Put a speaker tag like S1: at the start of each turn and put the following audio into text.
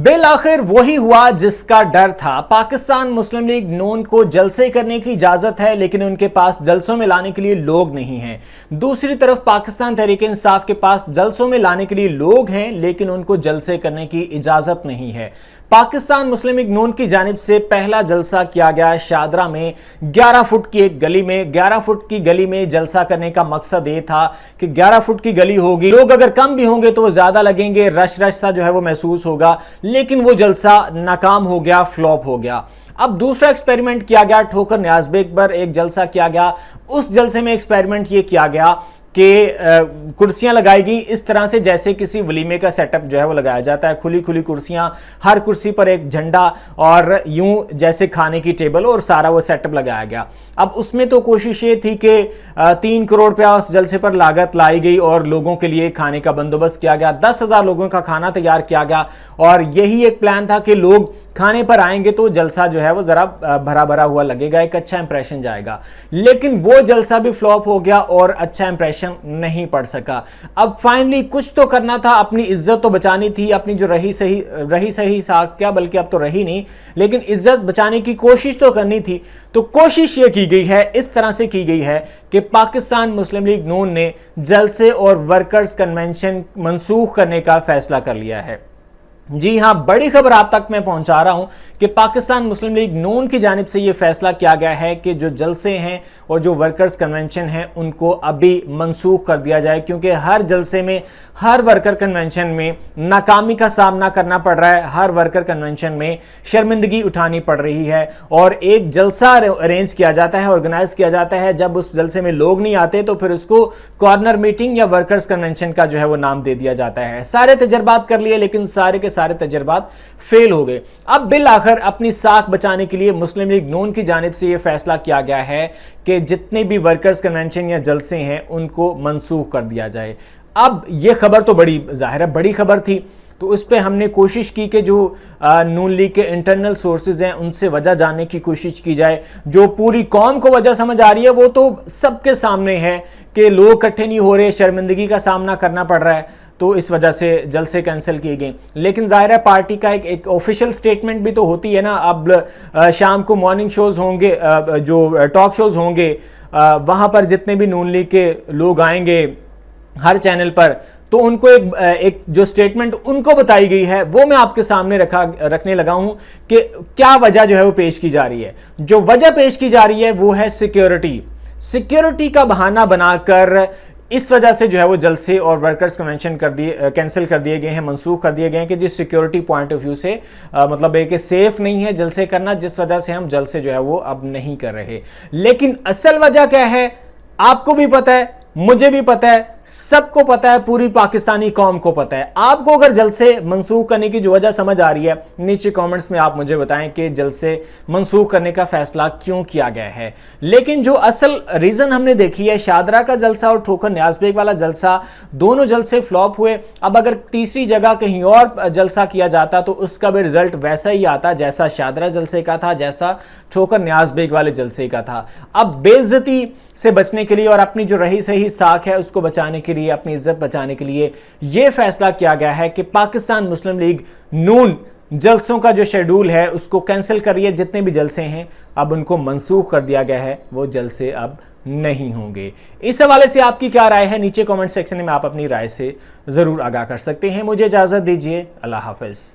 S1: بالآخر وہی ہوا جس کا ڈر تھا۔ پاکستان مسلم لیگ نون کو جلسے کرنے کی اجازت ہے، لیکن ان کے پاس جلسوں میں لانے کے لیے لوگ نہیں ہیں۔ دوسری طرف پاکستان تحریک انصاف کے پاس جلسوں میں لانے کے لیے لوگ ہیں، لیکن ان کو جلسے کرنے کی اجازت نہیں ہے۔ پاکستان مسلم لیگ نون کی جانب سے پہلا جلسہ کیا گیا شادرہ میں 11 فٹ کی ایک گلی میں۔ 11 فٹ کی گلی میں جلسہ کرنے کا مقصد یہ تھا کہ 11 فٹ کی گلی ہوگی، لوگ اگر کم بھی ہوں گے تو وہ زیادہ لگیں گے، رش رش سا جو ہے وہ محسوس ہوگا، لیکن وہ جلسہ ناکام ہو گیا، فلوپ ہو گیا۔ اب دوسرا ایکسپیریمنٹ کیا گیا، ٹھوکر نیاز بیگ پر ایک جلسہ کیا گیا۔ اس جلسے میں ایکسپیریمنٹ یہ کیا گیا کہ کرسیاں لگائی گئی اس طرح سے جیسے کسی ولیمے کا سیٹ اپ جو ہے وہ لگایا جاتا ہے، کھلی کھلی کرسیاں، ہر کرسی پر ایک جھنڈا اور یوں جیسے کھانے کی ٹیبل، اور سارا وہ سیٹ اپ لگایا گیا۔ اب اس میں تو کوشش یہ تھی کہ 3 کروڑ روپیہ اس جلسے پر لاگت لائی گئی اور لوگوں کے لیے کھانے کا بندوبست کیا گیا، 10,000 لوگوں کا کھانا تیار کیا گیا، اور یہی ایک پلان تھا کہ لوگ کھانے پر آئیں گے تو جلسہ جو ہے وہ ذرا بھرا بھرا ہوا لگے گا، ایک اچھا امپریشن جائے گا۔ لیکن وہ جلسہ بھی فلوپ ہو گیا اور اچھا امپریشن نہیں پڑ سکا۔ اب فائنلی کچھ تو کرنا تھا، اپنی عزت تو بچانی تھی، اپنی جو رہی صحیح ساکھ کیا بلکہ اب تو رہی نہیں، لیکن عزت بچانے کی کوشش تو کرنی تھی۔ تو کوشش یہ کی گئی ہے، اس طرح سے کی گئی ہے کہ پاکستان مسلم لیگ نون نے جلسے اور ورکرز کنونشن منسوخ کرنے کا فیصلہ کر لیا ہے۔ جی ہاں، بڑی خبر آپ تک میں پہنچا رہا ہوں کہ پاکستان مسلم لیگ نون کی جانب سے یہ فیصلہ کیا گیا ہے کہ جو جلسے ہیں اور جو ورکرز کنونشن ہیں ان کو ابھی منسوخ کر دیا جائے، کیونکہ ہر جلسے میں، ہر ورکر کنونشن میں ناکامی کا سامنا کرنا پڑ رہا ہے، ہر ورکر کنونشن میں شرمندگی اٹھانی پڑ رہی ہے، اور ایک جلسہ ارینج کیا جاتا ہے، آرگنائز کیا جاتا ہے، جب اس جلسے میں لوگ نہیں آتے تو پھر اس کو کارنر میٹنگ یا ورکرز کنونشن کا جو ہے وہ نام دے دیا جاتا ہے۔ سارے تجربات کر لیے لیکن سارے کے سارے تجربات فیل ہو گئے۔ اب بالآخر اپنی ساکھ بچانے کے لیے مسلم لیگ نون کی جانب سے یہ فیصلہ کیا گیا ہے کہ جتنے بھی ورکرز کنونشن یا جلسے ہیں ان کو منسوخ کر دیا جائے۔ اب یہ خبر تو بڑی ظاہر ہے بڑی خبر تھی، تو اس پہ ہم نے کوشش کی کہ جو نون لیگ کے انٹرنل سورسز ہیں ان سے وجہ جاننے کی کوشش کی جائے۔ جو پوری قوم کو وجہ سمجھ آ رہی ہے وہ تو سب کے سامنے ہے کہ لوگ اکٹھے نہیں ہو رہے، شرمندگی کا سامنا کرنا پڑ رہا ہے، تو اس وجہ سے جلسے کینسل کیے گئے۔ لیکن ظاہر ہے پارٹی کا ایک آفیشیل سٹیٹمنٹ بھی تو ہوتی ہے نا۔ اب شام کو مارننگ شوز ہوں گے، جو ٹاک شوز ہوں گے، وہاں پر جتنے بھی نون لیگ کے لوگ آئیں گے ہر چینل پر، تو ان کو ایک جو سٹیٹمنٹ ان کو بتائی گئی ہے وہ میں آپ کے سامنے رکھنے لگا ہوں کہ کیا وجہ جو ہے وہ پیش کی جا رہی ہے۔ جو وجہ پیش کی جا رہی ہے وہ ہے سیکیورٹی کا بہانہ بنا کر اس وجہ سے جو ہے وہ جلسے اور ورکرز کنونشن کینسل کر دیے گئے ہیں، منسوخ کر دیے گئے ہیں کہ جس سیکیورٹی پوائنٹ آف ویو سے مطلب ہے کہ سیف نہیں ہے جلسے کرنا، جس وجہ سے ہم جلسے جو ہے وہ اب نہیں کر رہے۔ لیکن اصل وجہ کیا ہے آپ کو بھی پتہ ہے، مجھے بھی پتہ ہے، سب کو پتہ ہے، پوری پاکستانی قوم کو پتہ ہے۔ آپ کو اگر جلسے منسوخ کرنے کی جو وجہ سمجھ آ رہی ہے نیچے کامنٹس میں آپ مجھے بتائیں کہ جلسے منسوخ کرنے کا فیصلہ کیوں کیا گیا ہے۔ لیکن جو اصل ریزن ہم نے دیکھی ہے، شادرہ کا جلسہ اور ٹھوکر نیاز بیگ والا جلسہ، دونوں جلسے فلوپ ہوئے۔ اب اگر تیسری جگہ کہیں اور جلسہ کیا جاتا تو اس کا بھی رزلٹ ویسا ہی آتا جیسا شادرہ جلسے کا تھا، جیسا ٹھوکر نیاز بیگ والے جلسے کا تھا۔ اب بے عزتی سے بچنے کے لیے اور اپنی جو رہی صحیح ساکھ ہے اس کو بچانے کے لیے، اپنی عزت بچانے کے لیے یہ فیصلہ کیا گیا ہے کہ پاکستان مسلم لیگ نون جلسوں کا جو شیڈول ہے اس کو کینسل کریے، جتنے بھی جلسے ہیں اب ان کو منسوخ کر دیا گیا ہے، وہ جلسے اب نہیں ہوں گے۔ اس حوالے سے آپ کی کیا رائے ہے نیچے کامنٹ سیکشن میں آپ اپنی رائے سے ضرور آگاہ کر سکتے ہیں۔ مجھے اجازت دیجیے، اللہ حافظ۔